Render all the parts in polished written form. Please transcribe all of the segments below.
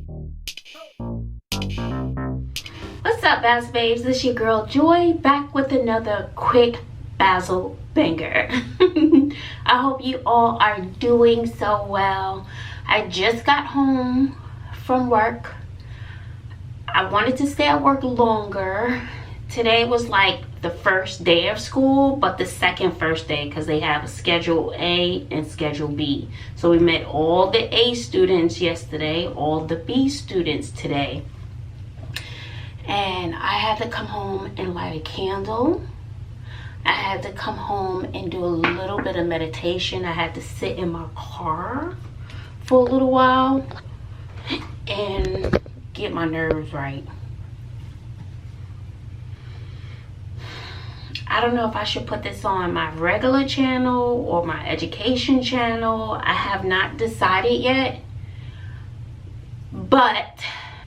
What's up, Bazzle babes? This is your girl Joy, back with another quick Bazzle banger. I hope you all are doing so well. I just got home from work. I wanted to stay at work longer. Today was like the first day of school, but the first day because they have Schedule A and Schedule B. So we met all the A students yesterday, all the B students today. And I had to come home and light a candle. I had to come home and do a little bit of meditation. I had to sit in my car for a little while and get my nerves right. I don't know if I should put this on my regular channel or my education channel. I have not decided yet. But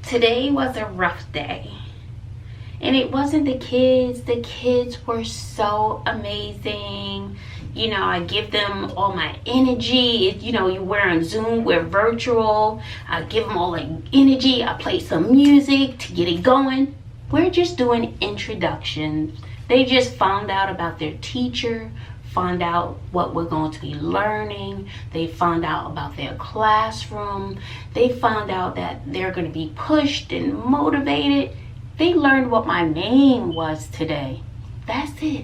today was a rough day. And it wasn't the kids. The kids were so amazing. You know, I give them all my energy. You know, we're on Zoom, we're virtual. I give them all the energy. I play some music to get it going. We're just doing introductions. They just found out about their teacher, found out what we're going to be learning. They found out about their classroom. They found out that they're going to be pushed and motivated. They learned what my name was today. That's it.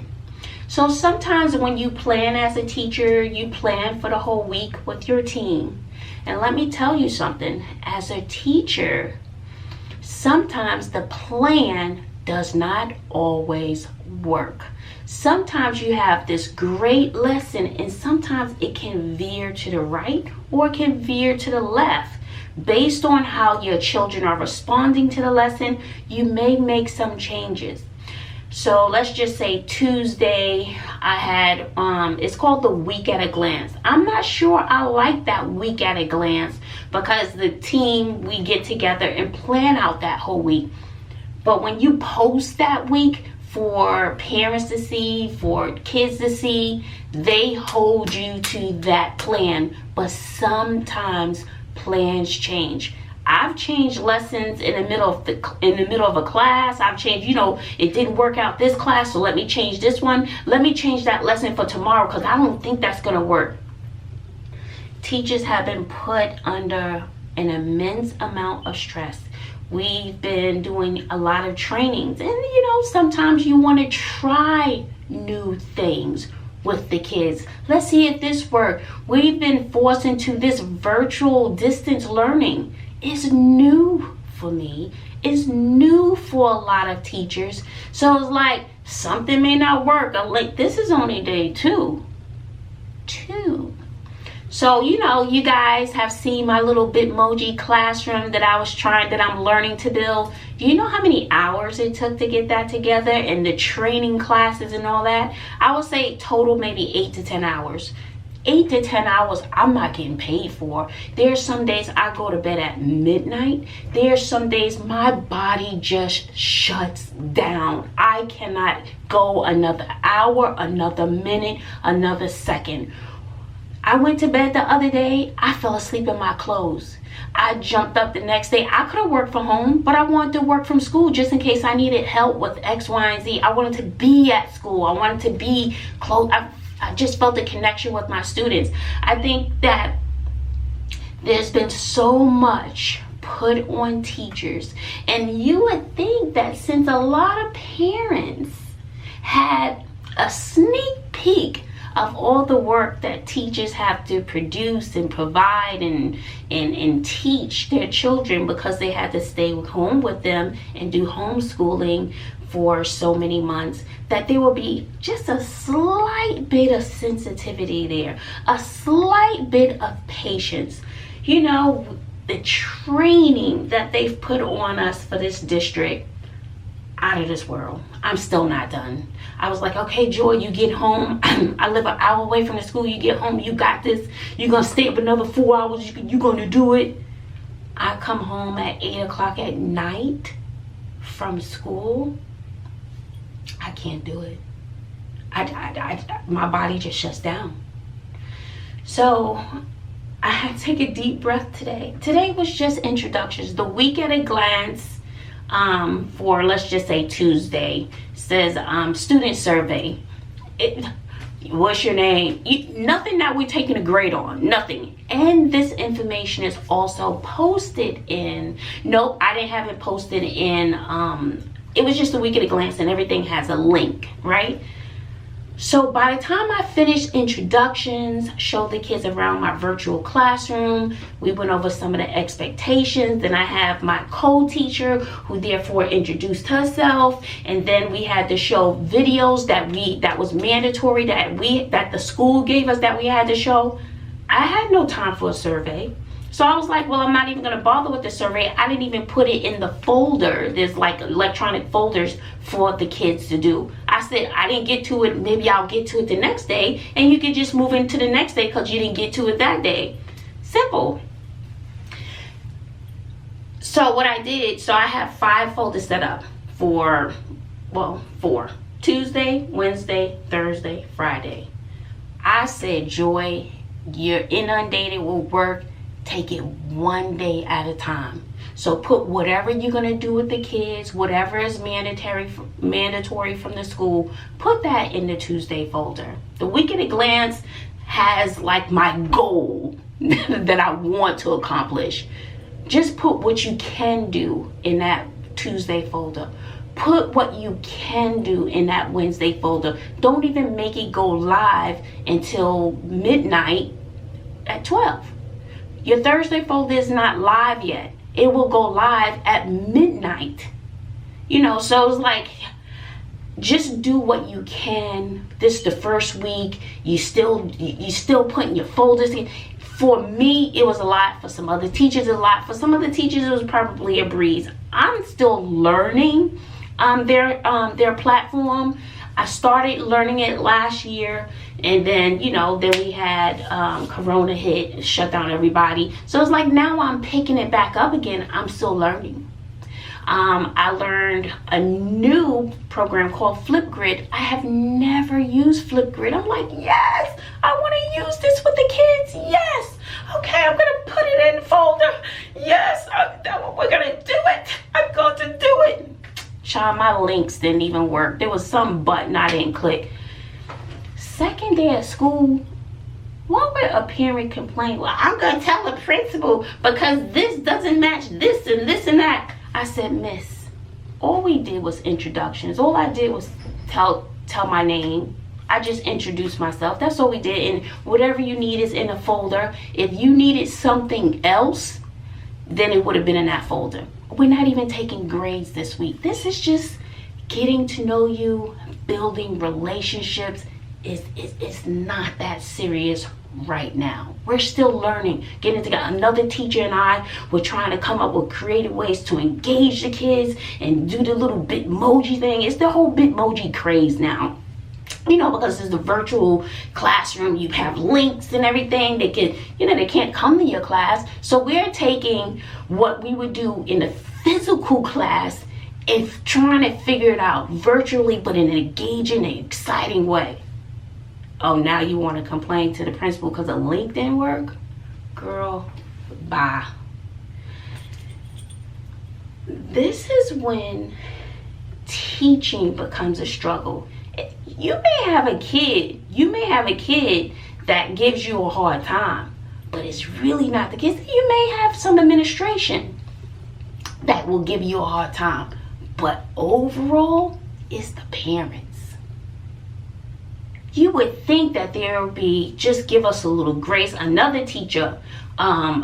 So sometimes when you plan as a teacher, you plan for the whole week with your team. And let me tell you something. As a teacher, sometimes the plan does not always work. Sometimes you have this great lesson and sometimes it can veer to the right or it can veer to the left. Based on how your children are responding to the lesson, you may make some changes. So let's just say Tuesday I had, it's called the week at a glance. I'm not sure I like that week at a glance because the team, we get together and plan out that whole week. But when you post that week for parents to see, for kids to see, they hold you to that plan. But sometimes plans change. I've changed lessons in the middle of a class. I've changed, it didn't work out this class, so let me change this one. Let me change that lesson for tomorrow because I don't think that's going to work. Teachers have been put under an immense amount of stress. We've been doing a lot of trainings and sometimes you want to try new things with the kids. Let's see if this works. We've been forced into this virtual distance learning. It's new for me. It's new for a lot of teachers. So it's like something may not work. I'm like, this is only day two. So, you guys have seen my little Bitmoji classroom that I'm learning to build. Do you know how many hours it took to get that together and the training classes and all that? I would say total maybe 8 to 10 hours. 8 to 10 hours I'm not getting paid for. There's some days I go to bed at midnight. There's some days my body just shuts down. I cannot go another hour, another minute, another second. I went to bed the other day, I fell asleep in my clothes. I jumped up the next day. I could have worked from home, but I wanted to work from school just in case I needed help with X, Y, and Z. I wanted to be at school. I wanted to be close. I just felt a connection with my students. I think that there's been so much put on teachers. And you would think that since a lot of parents had a sneak peek of all the work that teachers have to produce and provide and teach their children because they had to stay home with them and do homeschooling for so many months, that there will be just a slight bit of sensitivity there, a slight bit of patience. The training that they've put on us for this district, out of this world. I'm still not done. I was like, okay, Joy, you get home. I live an hour away from the school. You get home, you got this. You're going to stay up another 4 hours. You're going to do it. I come home at 8 o'clock at night from school. I can't do it. My body just shuts down. So I had to take a deep breath today. Today was just introductions. The week at a glance for, let's just say, Tuesday says student survey. What's your name? Nothing that we're taking a grade on. Nothing. And this information is also posted in, nope, I didn't have it posted in, it was just a week at a glance, and everything has a link, right? So by the time I finished introductions, showed the kids around my virtual classroom, we went over some of the expectations. Then I have my co-teacher who therefore introduced herself, and then we had to show videos that was mandatory that the school gave us that we had to show. I had no time for a survey. So I was like, well, I'm not even going to bother with the survey. I didn't even put it in the folder. There's like electronic folders for the kids to do. I said, I didn't get to it. Maybe I'll get to it the next day. And you can just move into the next day because you didn't get to it that day. Simple. So what I did, so I have 5 folders set up for, well, 4. Tuesday, Wednesday, Thursday, Friday. I said, Joy, you're inundated with work. Take it one day at a time. So put whatever you're going to do with the kids, whatever is mandatory from the school, put that in the Tuesday folder. The week at a glance has like my goal that I want to accomplish. Just put what you can do in that Tuesday folder. Put what you can do in that Wednesday folder. Don't even make it go live until midnight at 12. Your Thursday folder is not live yet. It will go live at midnight. So it's like, just do what you can. This is the first week. You still putting your folders in. For me, it was a lot. For some other teachers, a lot. For some other teachers, it was probably a breeze. I'm still learning their platform. I started learning it last year, and then then we had Corona hit, shut down everybody. So it's like now I'm picking it back up again. I'm still learning. I learned a new program called Flipgrid. I have never used Flipgrid. I'm like, yes, I want to use this with the kids. Yes. Okay, I'm going to put it in the folder. Yes, we're going to do it. I'm going to do it. Child, my links didn't even work. There was some button I didn't click. Second day of school, what would a parent complain? Well, I'm going to tell the principal because this doesn't match this and this and that. I said, Miss, all we did was introductions. All I did was tell my name. I just introduced myself. That's all we did. And whatever you need is in a folder. If you needed something else, then it would have been in that folder. We're not even taking grades this week. This is just getting to know you, building relationships. It's not that serious right now. We're still learning, getting together. Another teacher and I were trying to come up with creative ways to engage the kids and do the little Bitmoji thing. It's the whole Bitmoji craze now. Because it's the virtual classroom, you have links and everything. They can't come to your class. So we're taking what we would do in a physical class and trying to figure it out virtually, but in an engaging and exciting way. Oh, now you want to complain to the principal because a link didn't work? Girl, bye. This is when teaching becomes a struggle. You may have a kid that gives you a hard time, but it's really not the case. You may have some administration that will give you a hard time, but overall, it's the parents. You would think that there would be, just give us a little grace. Another teacher at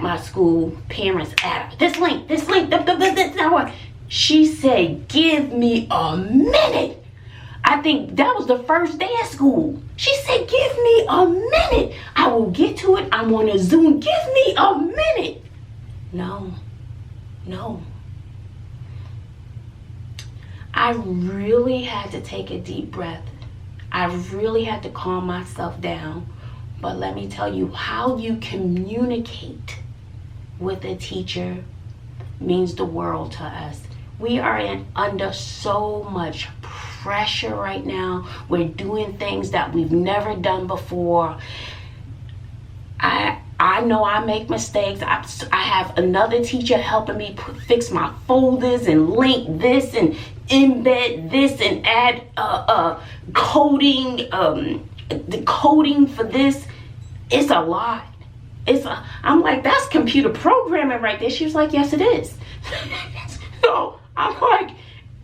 my school, parents add this link, that one. She said, give me a minute. I think that was the first day of school. She said, give me a minute. I will get to it. I'm on a Zoom. Give me a minute. No. I really had to take a deep breath. I really had to calm myself down. But let me tell you, how you communicate with a teacher means the world to us. We are under so much pressure right now. We're doing things that we've never done before. I know I make mistakes. I have another teacher helping me fix my folders and link this and embed this and add coding, the coding for this. It's a lot. I'm like, that's computer programming right there. She was like, yes, it is. So I'm like,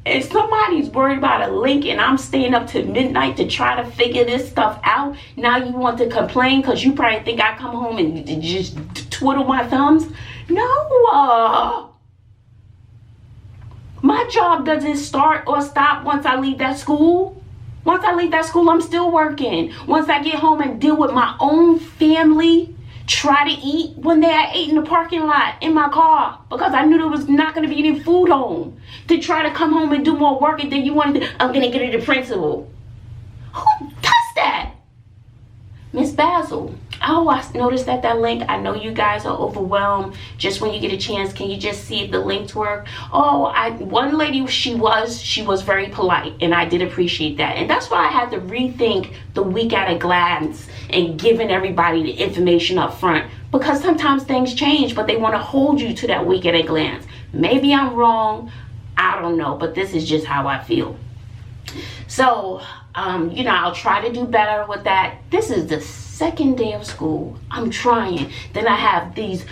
if somebody's worried about a link and I'm staying up to midnight to try to figure this stuff out, now you want to complain because you probably think I come home and just twiddle my thumbs? No. My job doesn't start or stop once I leave that school. Once I leave that school, I'm still working. Once I get home and deal with my own family, try to eat. One day I ate in the parking lot in my car because I knew there was not going to be any food home. To try to come home and do more work, and then you wanted to, I'm going to get it to the principal. Who does that? Miss Bazzle. Oh, I noticed that link. I know you guys are overwhelmed. Just when you get a chance, can you just see if the links work? Oh, one lady, she was very polite, and I did appreciate that. And that's why I had to rethink the week at a glance and giving everybody the information up front, because sometimes things change, but they want to hold you to that week at a glance. Maybe I'm wrong. I don't know, but this is just how I feel. So, I'll try to do better with that. This is the second day of school. I'm trying. Then I have these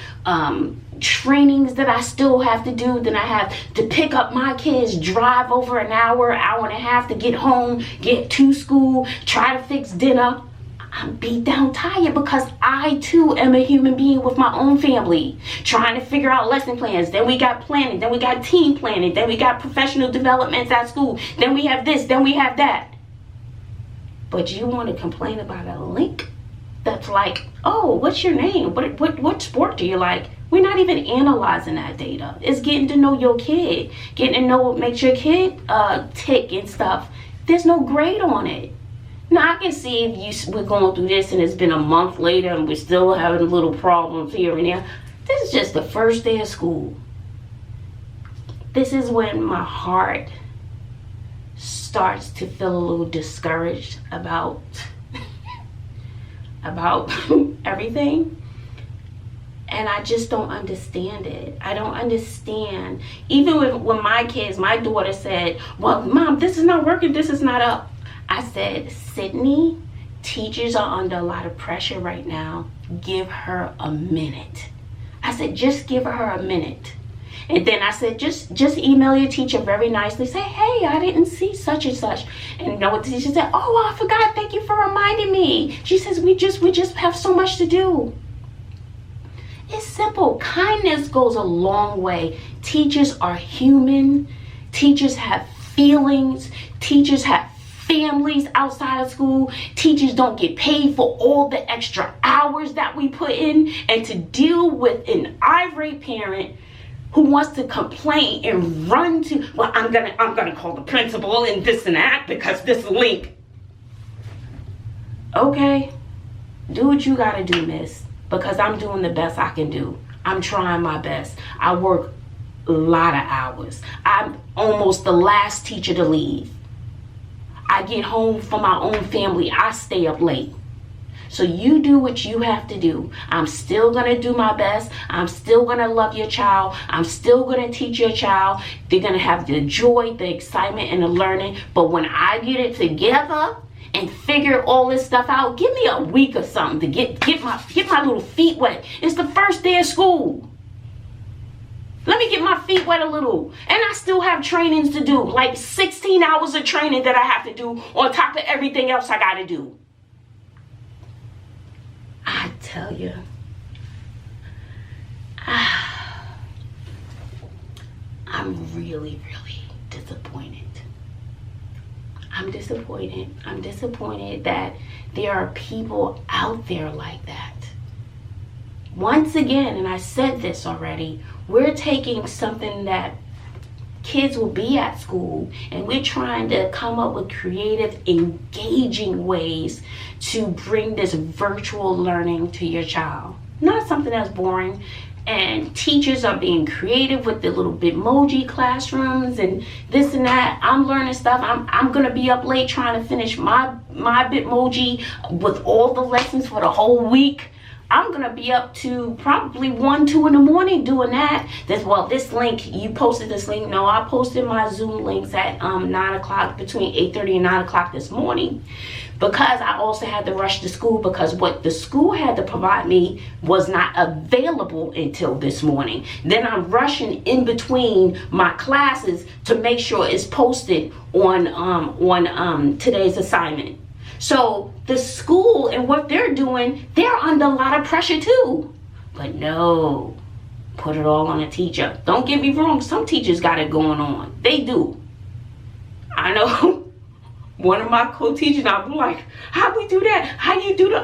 trainings that I still have to do. Then I have to pick up my kids, drive over an hour and a half to get home, get to school, try to fix dinner. I'm beat down tired because I too am a human being with my own family, trying to figure out lesson plans. Then we got planning, then we got team planning, then we got professional developments at school, then we have this, then we have that. But you want to complain about a link that's like, oh, what's your name? What sport do you like? We're not even analyzing that data. It's getting to know your kid, getting to know what makes your kid tick and stuff. There's no grade on it. Now, I can see if we're going through this and it's been a month later and we're still having little problems here and there. This is just the first day of school. This is when my heart starts to feel a little discouraged about everything. And I just don't understand it. I don't understand. Even when my kids, my daughter said, well, Mom, this is not working, this is not up. I said, Sydney, teachers are under a lot of pressure right now. Give her a minute. I said, just give her a minute. And then I said, just email your teacher very nicely. Say, hey, I didn't see such and such. And you know what the teacher said? Oh, I forgot. Thank you for reminding me. She says, we just have so much to do. It's simple. Kindness goes a long way. Teachers are human. Teachers have feelings. Teachers have families outside of school. Teachers don't get paid for all the extra hours that we put in. And to deal with an irate parent who wants to complain and run to, well, I'm gonna call the principal and this and that because this link. Okay, do what you gotta do, miss, because I'm doing the best I can do. I'm trying my best. I work a lot of hours. I'm almost the last teacher to leave. I get home from my own family. I stay up late. So you do what you have to do. I'm still going to do my best. I'm still going to love your child. I'm still going to teach your child. They're going to have the joy, the excitement, and the learning. But when I get it together and figure all this stuff out, give me a week or something to get my little feet wet. It's the first day of school. Let me get my feet wet a little. And I still have trainings to do, like 16 hours of training that I have to do on top of everything else I got to do. I tell you, I'm really, really disappointed. I'm disappointed. I'm disappointed that there are people out there like that. Once again, and I said this already, we're taking something that kids will be at school and we're trying to come up with creative, engaging ways to bring this virtual learning to your child. Not something that's boring. And teachers are being creative with the little Bitmoji classrooms and this and that. I'm learning stuff. I'm gonna be up late trying to finish my Bitmoji with all the lessons for the whole week. I'm gonna be up to probably 1, 2 in the morning doing that. This link, you posted this link. No, I posted my Zoom links at 9 o'clock, between 8:30 and 9 o'clock this morning, because I also had to rush to school, because what the school had to provide me was not available until this morning. Then I'm rushing in between my classes to make sure it's posted on today's assignment. So the school and what they're doing, they're under a lot of pressure too. But no, put it all on a teacher. Don't get me wrong, some teachers got it going on. They do. I know one of my co-teachers, I was like, how we do that? How you do the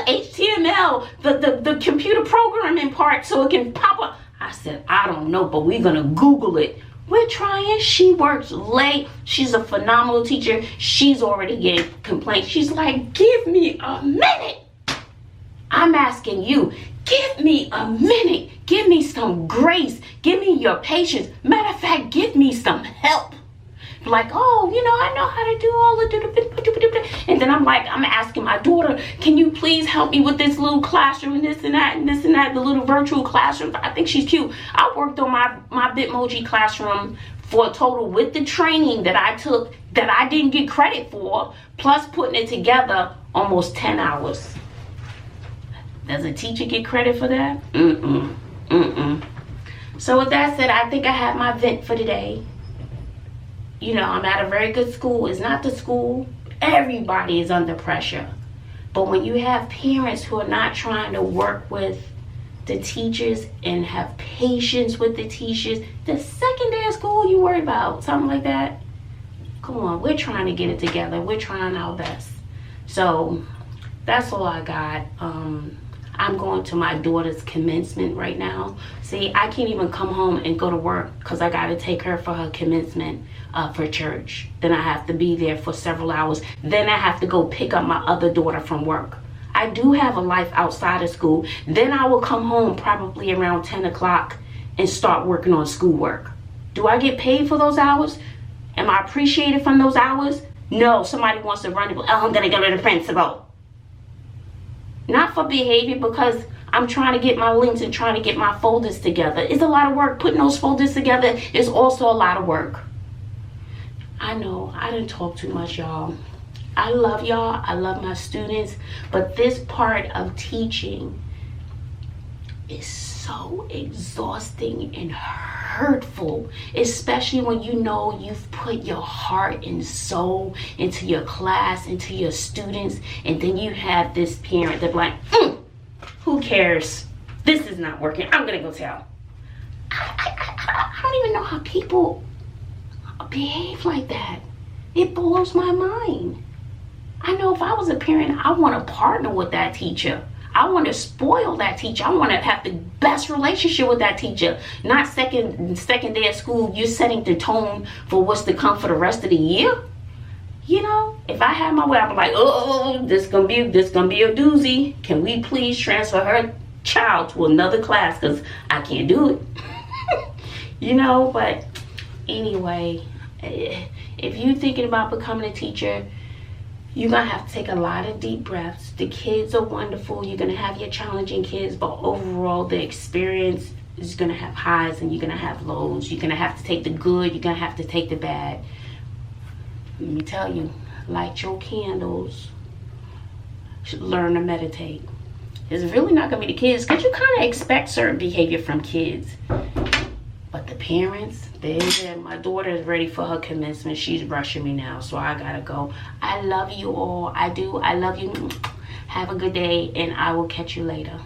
HTML, the computer programming part so it can pop up? I said, I don't know, but we're gonna Google it. We're trying. She works late. She's a phenomenal teacher. She's already getting complaints. She's like, give me a minute. I'm asking you, give me a minute. Give me some grace. Give me your patience. Matter of fact, give me some help. Like, oh, I know how to do all of the, and then I'm asking my daughter, can you please help me with this little classroom and this and that and this and that, the little virtual classroom. I think she's cute. I worked on my Bitmoji classroom for a total, with the training that I took that I didn't get credit for, plus putting it together, almost 10 hours. Does a teacher get credit for that? So with that said, I think I have my vent for today. I'm at a very good school. It's not the school. Everybody is under pressure. But when you have parents who are not trying to work with the teachers and have patience with the teachers, the second day of school you worry about something like that. Come on, we're trying to get it together. We're trying our best. So that's all I got. I'm going to my daughter's commencement right now. See, I can't even come home and go to work because I got to take her for her commencement for church. Then I have to be there for several hours. Then I have to go pick up my other daughter from work. I do have a life outside of school. Then I will come home probably around 10 o'clock and start working on schoolwork. Do I get paid for those hours? Am I appreciated from those hours? No, somebody wants to run it. Oh, I'm going to go to the principal. Not for behavior, because I'm trying to get my links and trying to get my folders together. It's a lot of work. Putting those folders together is also a lot of work. I know, I didn't talk too much, y'all. I love y'all. I love my students. But this part of teaching is so exhausting and hurtful, especially when you've put your heart and soul into your class, into your students, and then you have this parent that's like, who cares? This is not working. I'm gonna go tell. I don't even know how people behave like that. It blows my mind. I know if I was a parent, I want to partner with that teacher. I want to spoil that teacher. I want to have the best relationship with that teacher. Not second day of school, you're setting the tone for what's to come for the rest of the year. If I had my way, I'd be like, oh, this gonna be a doozy. Can we please transfer her child to another class, because I can't do it. But anyway, if you're thinking about becoming a teacher, you're going to have to take a lot of deep breaths. The kids are wonderful. You're going to have your challenging kids, but overall the experience is going to have highs and you're going to have lows. You're going to have to take the good. You're going to have to take the bad. Let me tell you, light your candles. Learn to meditate. It's really not going to be the kids, because you kind of expect certain behavior from kids. But the parents, my daughter is ready for her commencement. She's rushing me now, so I gotta go. I love you all. I do. I love you. Have a good day, and I will catch you later.